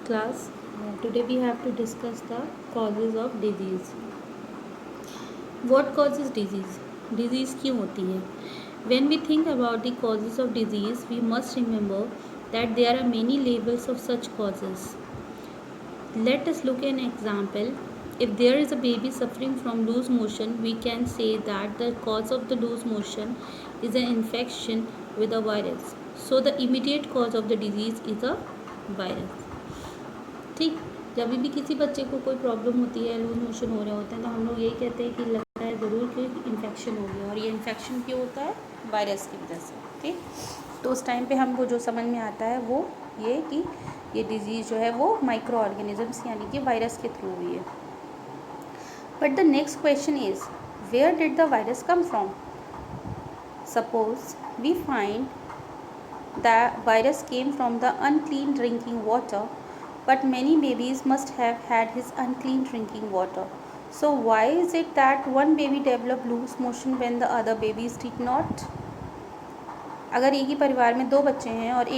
class. Today we have to discuss the causes of disease. What causes disease? Disease क्यों होती है? When we think about the causes of disease, we must remember that there are many levels of such causes. Let us look at an example. If there is a baby suffering from loose motion, we can say that the cause of the loose motion is an infection with a virus. So the immediate cause of the disease is a virus. ठीक, जब भी किसी बच्चे को कोई problem होती है, loose motion हो रहे होते हैं, तो हम लोग यही कहते हैं कि लगता है ज़रूर कि इन्फेक्शन हो गया, और ये इन्फेक्शन क्यों होता है? वायरस की वजह से। ठीक, तो उस टाइम पे हमको जो समझ में आता है वो ये कि ये डिजीज़ जो है वो माइक्रो ऑर्गेनिजम्स यानी कि वायरस के थ्रू हुई है। But the next question is, where did the virus come from? Suppose we find the virus came from the unclean drinking water, but many babies must have had his unclean drinking water. So why is it that one baby developed loose motion when the other babies did not? अगर एक ही परिवार में दो बच्चे हैं और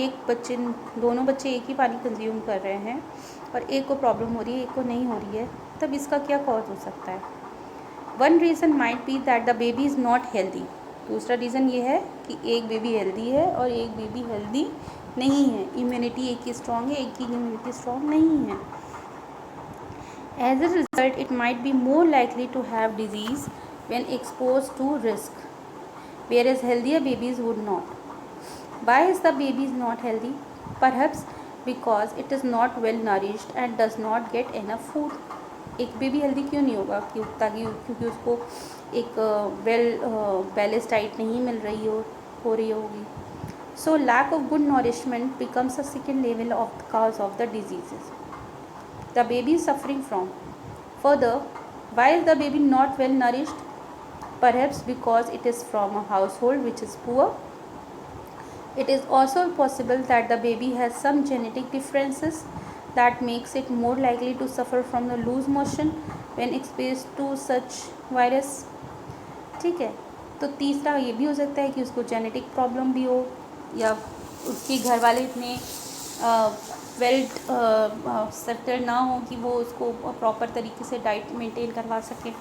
दोनों बच्चे एक ही पानी कंज्यूम कर रहे हैं और एक को प्रॉब्लम हो रही है, एक को नहीं हो रही है, तब इसका क्या कॉज हो सकता है? One reason might be that the baby is not healthy. दूसरा रीज़न ये है कि एक बेबी हेल्दी है और एक बेबी हेल्दी नहीं है। इम्यूनिटी एक की स्ट्रॉन्ग है, एक की इम्यूनिटी स्ट्रॉन्ग नहीं है। As a result it might be more likely to have disease when expose to risk, whereas healthier babies would not. Why is the baby is not healthy? Perhaps because it is not well nourished and does not get enough food. एक baby healthy क्यों नहीं होगा? क्योंकि उसको एक well balanced diet नहीं मिल रही हो रही होगी. So lack of good nourishment becomes a second level of the cause of the diseases the baby is suffering from. Further, why is the baby not well nourished? Perhaps because it is from a household which is poor. It is also possible that the baby has some genetic differences that makes it more likely to suffer from the loose motion when exposed to such virus. ठीक है, तो तीसरा ये भी हो सकता है कि उसको जेनेटिक प्रॉब्लम भी हो या उसके घर वाले इतने वेल सेटल्ड ना हो कि वो उसको प्रॉपर तरीके से डाइट मेंटेन करवा सकें.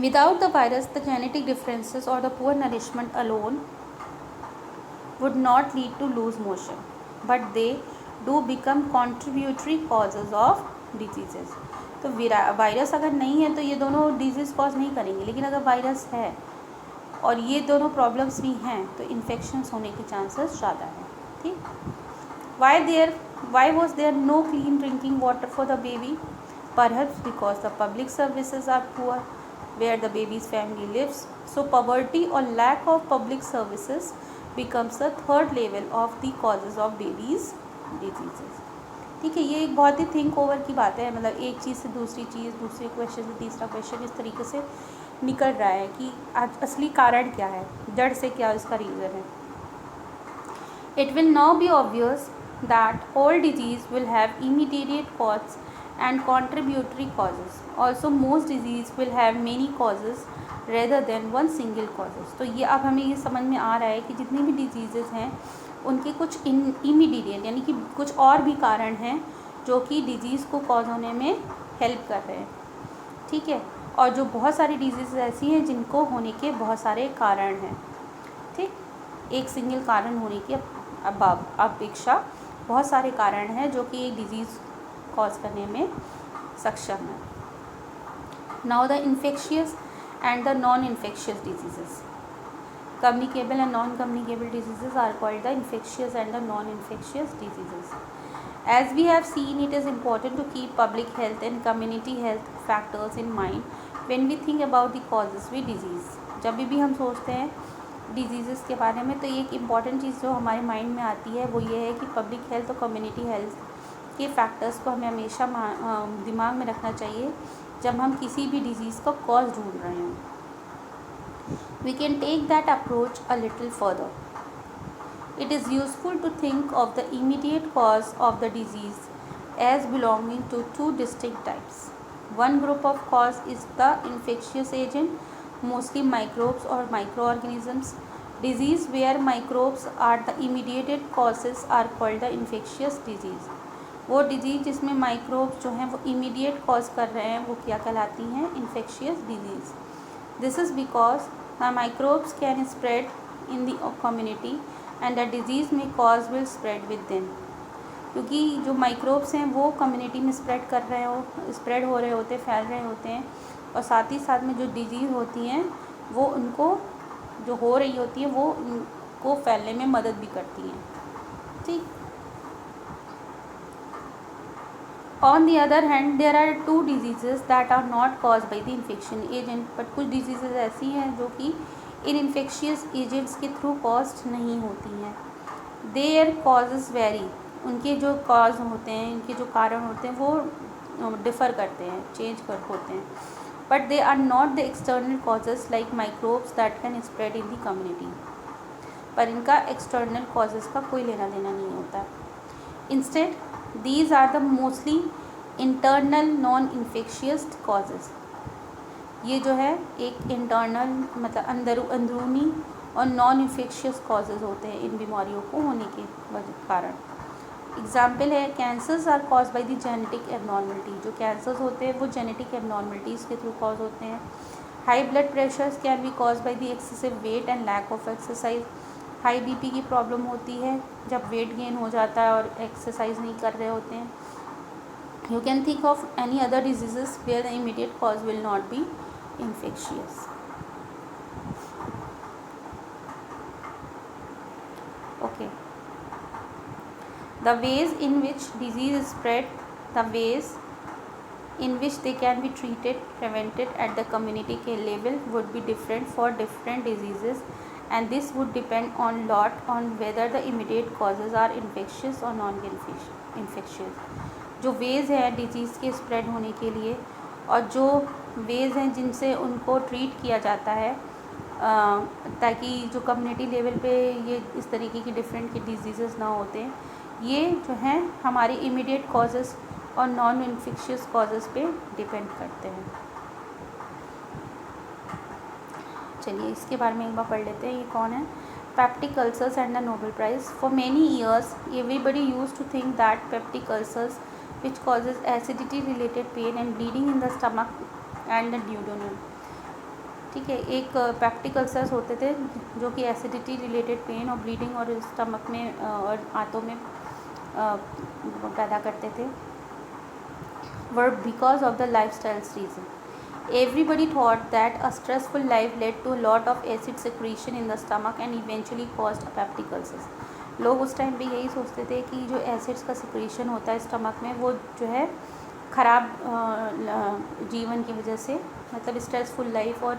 Without the virus, the genetic differences or the poor nourishment alone would not lead to loose motion, but they do become contributory causes of diseases. तो वायरस अगर नहीं है तो ये दोनों डिजीज़ कॉज नहीं करेंगे, लेकिन अगर वायरस है और ये दोनों प्रॉब्लम्स भी हैं तो इन्फेक्शंस होने के चांसेस ज़्यादा हैं. ठीक, why was there no clean drinking water for the baby? Perhaps because the public services are poor where the baby's family lives. So poverty or lack of public services becomes the third level of the causes of babies diseases. ठीक है, ये एक बहुत ही think over की बात है. मतलब एक चीज़ से दूसरी चीज़, दूसरे क्वेश्चन से तीसरा क्वेश्चन इस तरीके से निकल रहा है कि असली कारण क्या है, जड़ से क्या इसका रीज़न है. It will now be obvious that all disease will have immediate cause and contributory causes. Also most disease will have many causes rather than one single causes. तो ये अब हमें ये समझ में आ रहा है कि जितनी भी डिजीज़ेस हैं उनके कुछ इमीडिएट यानी कि कुछ और भी कारण हैं जो कि डिजीज़ को कॉज होने में हेल्प कर रहे हैं. ठीक है, और जो बहुत सारी डिजीज़ ऐसी हैं जिनको होने के बहुत सारे कारण हैं. ठीक, एक सिंगल कारण होने की अपेक्षा बहुत सारे कारण हैं जो कि एक डिजीज़ कॉज करने में सक्षम है. Now the infectious and the non infectious diseases. Communicable and non-communicable diseases are called the infectious and the non-infectious diseases. As we have seen, it is important to keep public health and community health factors in mind when we think about the causes of disease. जब भी हम सोचते हैं disease के बारे में तो एक इम्पॉर्टेंट चीज़ जो हमारे माइंड में आती है वो ये है कि पब्लिक हेल्थ और कम्युनिटी हेल्थ के फैक्टर्स को हमें हमेशा दिमाग में रखना चाहिए जब हम किसी भी डिजीज़ का कॉज ढूंढ रहे हैं. We can take that approach a little further. It is useful to think of the immediate cause of the disease as belonging to two distinct types. One group of cause is the infectious agent, mostly microbes or microorganisms. Disease where microbes are the immediate causes are called the infectious disease. वो disease जिसमें microbes जो हैं वो immediate cause कर रहे हैं वो क्या कहलाती हैं? Infectious disease. This is because the microbes can spread in the community and the disease may cause will spread with them. क्योंकि जो माइक्रोब्स हैं वो कम्युनिटी में स्प्रेड हो रहे होते, फैल रहे होते हैं, और साथ ही साथ में जो डिजीज़ होती हैं वो उनको जो हो रही होती है वो उनको फैलने में मदद भी करती हैं. ठीक. On the other hand there are 2 diseases that are not cause by the infection agent. But कुछ डिजीज़ेज ऐसी हैं जो कि इन इन्फेक्शियस एजेंट्स के थ्रू कॉज्ड नहीं होती हैं. Their causes vary. उनके जो कॉज होते हैं, इनके जो कारण होते हैं वो डिफ़र करते हैं, होते हैं. But they are not the external causes like microbes that can spread in the community. पर इनका एक्सटर्नल कॉजेज़ का कोई लेना देना नहीं होता. Instead these are the mostly internal non infectious causes. ये जो है एक इंटरनल मतलब अंदरूनी और नॉन इन्फेक्शियस कॉजेज़ होते हैं इन बीमारियों को होने के कारण. एग्जाम्पल है cancers are cause by the genetic abnormality. जो कैंसर्स होते हैं वो जेनेटिक एबनॉर्मलिटीज़ के थ्रू कॉज होते हैं. High blood pressures can be cause by the excessive weight and lack of exercise. High BP की प्रॉब्लम होती है जब वेट गेन हो जाता है और एक्सरसाइज नहीं कर रहे होते हैं. You can think of any other diseases where the immediate cause will not be infectious. Okay. The ways in which disease is spread, the ways in which they can be treated, prevented at the community level would be different for different diseases, and this would depend on whether the immediate causes are infectious or non-infectious. जो veg है disease के spread होने के लिए और जो veg हैं जिनसे उनको ट्रीट किया जाता है ताकि जो कम्युनिटी लेवल पे ये इस तरीके की डिफरेंट की डिजीज़ ना होते हैं, ये जो हैं हमारे इमीडिएट कॉजेज़ और नॉन इन्फेक्शियस कॉजेज़ पे डिपेंड करते हैं. चलिए इसके बारे में एक बार पढ़ लेते हैं. ये कौन है? Peptic ulcers and the Nobel prize. For many years everybody used to think that peptic ulcers which causes acidity related pain and bleeding in the stomach and the duodenum. ठीक है. एक पेप्टिक अल्सर्स होते थे जो कि acidity related pen और bleeding और stomach में और आंतों में पैदा करते थे. were because of the lifestyles reason. Everybody thought that a stressful life led to a lot of acid secretion in the stomach and eventually caused a peptic ulcers. लोग उस टाइम पे यही सोचते थे कि जो एसिड्स का सिक्रेशन होता है स्टमक में वो जो है ख़राब जीवन की वजह से, मतलब स्ट्रेसफुल लाइफ और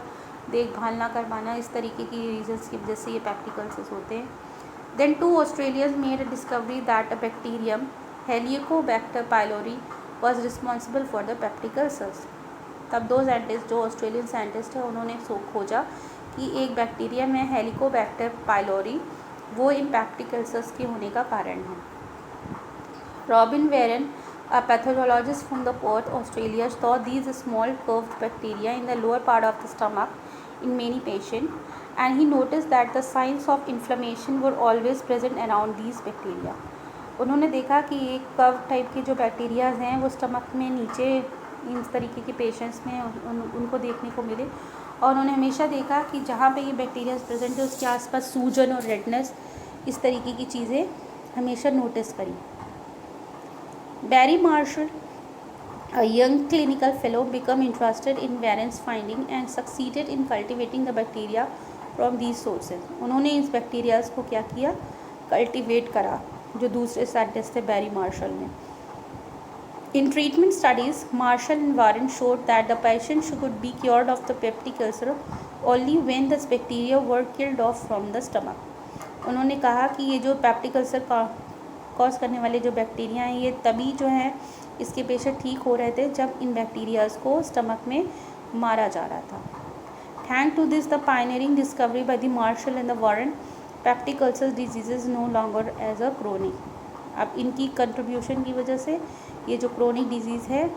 देखभाल ना कर पाना, इस तरीके की रीजंस की वजह से ये पेप्टिक अल्सर्स होते हैं. Then 2 Australians made a discovery that a bacterium Helicobacter pylori was responsible for the peptic ulcers. तब 2 साइंटिस्ट जो ऑस्ट्रेलियन साइंटिस्ट है उन्होंने खोजा कि एक बैक्टीरियम है हेलिकोबैक्टर पाइलोरी, वो इन पेप्टिक अल्सर्स के होने का कारण है. Robin Warren, a pathologist from the Perth, Australia, saw these small curved bacteria in the lower part of the stomach in many patients, and he noticed that the signs of inflammation were always present around these bacteria. उन्होंने देखा कि एक curve type के जो bacterias हैं वो stomach में नीचे इस तरीके के पेशेंट्स में उनको देखने को मिले, और उन्होंने हमेशा देखा कि जहाँ पे ये बैक्टीरियाज प्रेजेंट है उसके आसपास सूजन और रेडनेस, इस तरीके की चीज़ें हमेशा नोटिस करी. बैरी martial, a young clinical fellow, became interested in Warren's finding and succeeded in cultivating the bacteria from these sources. उन्होंने इस बैक्टीरियाज को क्या किया? कल्टिवेट करा, जो दूसरे साइंटिस्ट थे बैरी मार्शल ने. In treatment studies, Marshall and Warren showed that the patient could be cured of the peptic ulcer only when the bacteria were killed off from the stomach. उन्होंने कहा कि ये जो पेप्टिक अल्सर कॉज करने वाले जो bacteria हैं ये तभी जो है इसके पेशेंट ठीक हो रहे थे जब इन बैक्टीरियाज को स्टमक में मारा जा रहा था. Thank to this the pioneering discovery by the Marshall and the Warren, peptic ulcer diseases no longer as a chronic. अब इनकी कंट्रीब्यूशन की वजह से ये जो क्रोनिक डिजीज़ है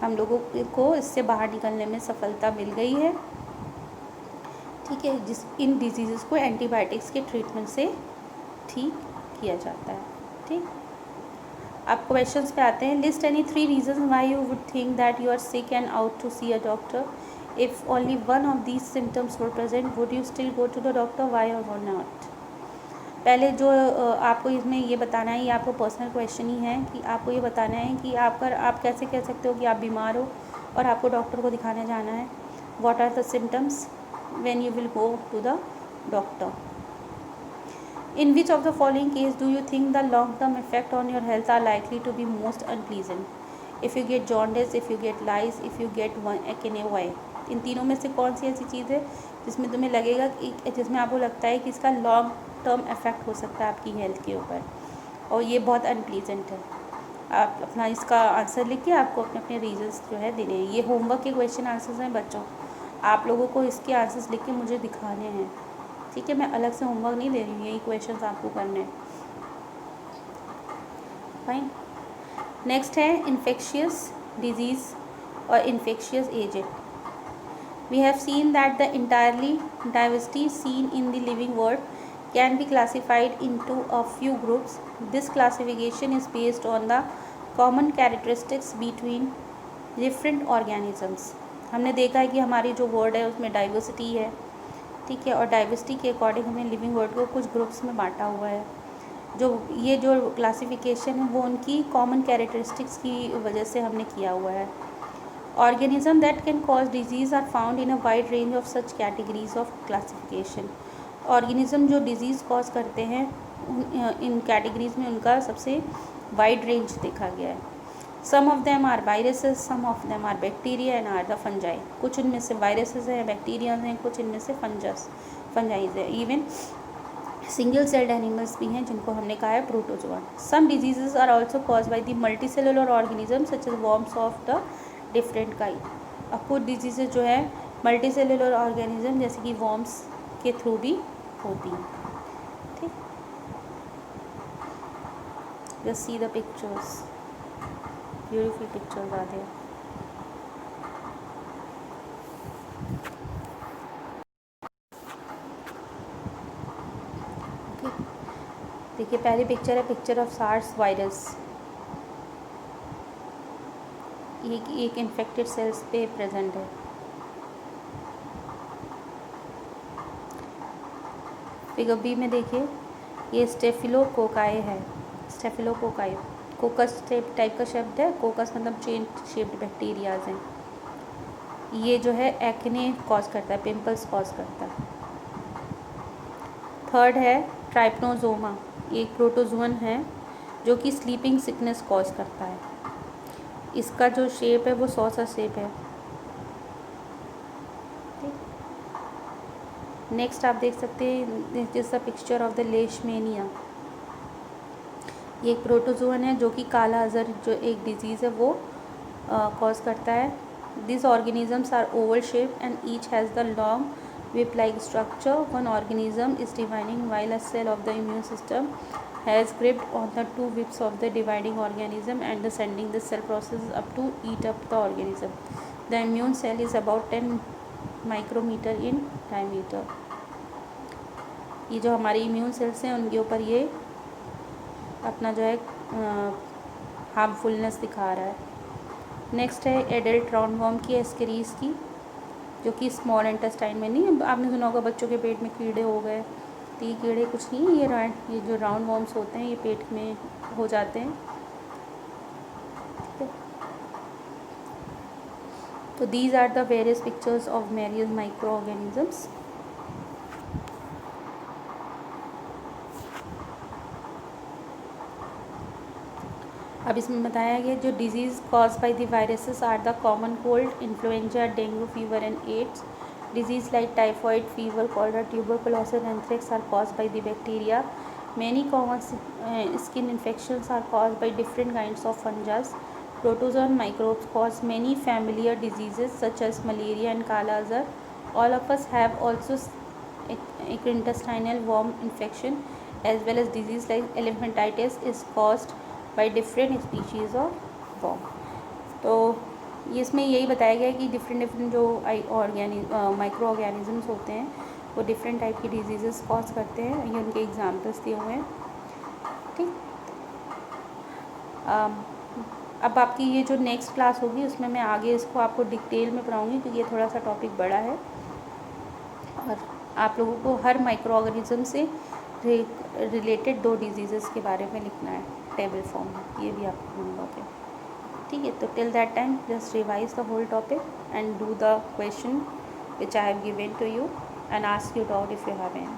हम लोगों को इससे बाहर निकलने में सफलता मिल गई है. ठीक है. इन डिजीज़ को एंटीबायोटिक्स के ट्रीटमेंट से ठीक किया जाता है. ठीक. अब क्वेश्चंस पे आते हैं. List any 3 reason why you would think that you are sick and out to see a doctor. If only one of these symptoms were present would you still go to the doctor, why or not. पहले जो आपको इसमें ये बताना है, ये आपको personal question ही है कि आपको ये बताना है कि आप कैसे कह सकते हो कि आप बीमार हो और आपको डॉक्टर को दिखाने जाना है. What are the symptoms when you will go to the doctor. In which of the following case do you think the long-term effect on your health are likely to be most unpleasant? If you get jaundice, if you get lice, if you get acne, why? इन तीनों में से कौन सी ऐसी चीज़ है जिसमें तुम्हें लगेगा कि जिसमें आपको लगता है कि इसका लॉन्ग टर्म इफेक्ट हो सकता है आपकी हेल्थ के ऊपर और ये बहुत अनप्लीजेंट है. आप अपना इसका आंसर लिख के आपको अपने अपने रीजंस जो है देने हैं. ये होमवर्क के क्वेश्चन आंसर्स हैं बच्चों. आप लोगों को इसके आंसर्स लिख के मुझे दिखाने हैं. ठीक है, मैं अलग से होमवर्क नहीं दे रही हूँ, यही क्वेश्चंस आपको करने हैं. फाइन. नेक्स्ट है इन्फेक्शियस डिजीज़ और infectious agent. We have seen that the entirely diversity seen in the living world can be classified into a few groups. This classification is based on the common characteristics between different organisms. हमने देखा है कि हमारी जो world है उसमें diversity है. ठीक है, और डाइवर्सिटी के अकॉर्डिंग हमने लिविंग वर्ल्ड को कुछ ग्रुप्स में बांटा हुआ है. जो क्लासिफिकेशन है वो उनकी कॉमन कैरेक्टरिस्टिक्स की वजह से हमने किया हुआ है. Organism that can cause disease are found in a wide range of such categories of classification. Organism जो डिजीज़ कॉज करते हैं इन कैटेगरीज में उनका सबसे वाइड रेंज देखा गया है. Some of them are viruses, some of them are bacteria and are the fungi. कुछ इनमें से वायरसेस हैं, बैक्टीरिया हैं, कुछ इनमें से फंजाइज है. इवन सिंगल सेल्ड एनिमल्स भी हैं जिनको हमने कहा है protozoa. Some diseases are also cause by the multi cellular organism such as worms of the different kind. अब कुछ डिजीजेज जो है मल्टी सेलुलर ऑर्गेनिज्म जैसे कि वॉर्म्स के थ्रू भी होती हैं. ठीक, just see the pictures. Beautiful pictures are there. Okay. देखिए पहली पिक्चर है पिक्चर ऑफ सार्स वायरस. एक इन्फेक्टेड सेल्स पे प्रेजेंट है. फिगर बी में देखिए ये स्टेफिलोकोकाई है. स्टेफिलोकोकाई कोकस टाइप का शब्द है. कोकस मतलब चेन शेप्ड बैक्टीरियाज हैं. ये जो है एक्ने कॉज करता है, पिंपल्स कॉज करता है. थर्ड है ट्राइपनोसोमा. ये एक प्रोटोजोन है जो कि स्लीपिंग सिकनेस कॉज करता है. इसका जो शेप है वो सॉसर शेप है. नेक्स्ट आप देख सकते हैं this the picture of the leishmania. ये एक प्रोटोजोन है जो कि काला अज़र जो एक डिजीज़ है वो कॉज करता है. This organisms are oval shape and each has the long whip like structure. One organism is dividing while a cell of the immune system has gripped on the two whips of the dividing organism and sending the cell processes up to eat up the organism. The immune cell is about 10 micrometer in diameter. ये जो हमारी immune cells हैं उनके ऊपर ये अपना जो है हार्मफुलनेस दिखा रहा है. नेक्स्ट है एडल्ट राउंडवॉर्म की एस्केरीज की जो कि स्मॉल इंटेस्टाइन में नहीं. आपने सुना होगा बच्चों के पेट में कीड़े हो गए, तो ये कीड़े कुछ नहीं है. ये जो राउंड वॉर्म्स होते हैं ये पेट में हो जाते हैं. तो these are the various pictures of various micro organisms. अब इसमें बताया गया जो disease cause by the viruses are the common cold, influenza, dengue fever and AIDS. Disease like typhoid, fever, cholera, tuberculosis, and anthrax are caused by the bacteria. Many common skin infections are caused by different kinds of fungi. Protozoan microbes cause many familiar diseases such as malaria and kala azar. All of us have also intestinal worm infection as well as disease like elephantitis is caused by different species of worm. तो इसमें यही बताया गया है कि different जो micro organisms होते हैं वो डिफरेंट टाइप की डिजीज़ेस कॉज करते हैं. ये उनके एग्जांपल्स दिए हुए हैं. ठीक, अब आपकी ये जो नेक्स्ट क्लास होगी उसमें मैं आगे इसको आपको डिटेल में पढ़ाऊँगी, क्योंकि ये थोड़ा सा टॉपिक बड़ा है और आप लोगों को हर माइक्रो ऑर्गेनिज्म से रिलेटेड 2 डिजीज़ेस के बारे में लिखना है टेबल फॉर्म में, ये भी आप ढूंढोगे। ठीक है, तो till that time just revise the whole topic and do the question which I have given to you and ask you doubt if you have any.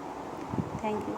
Thank you.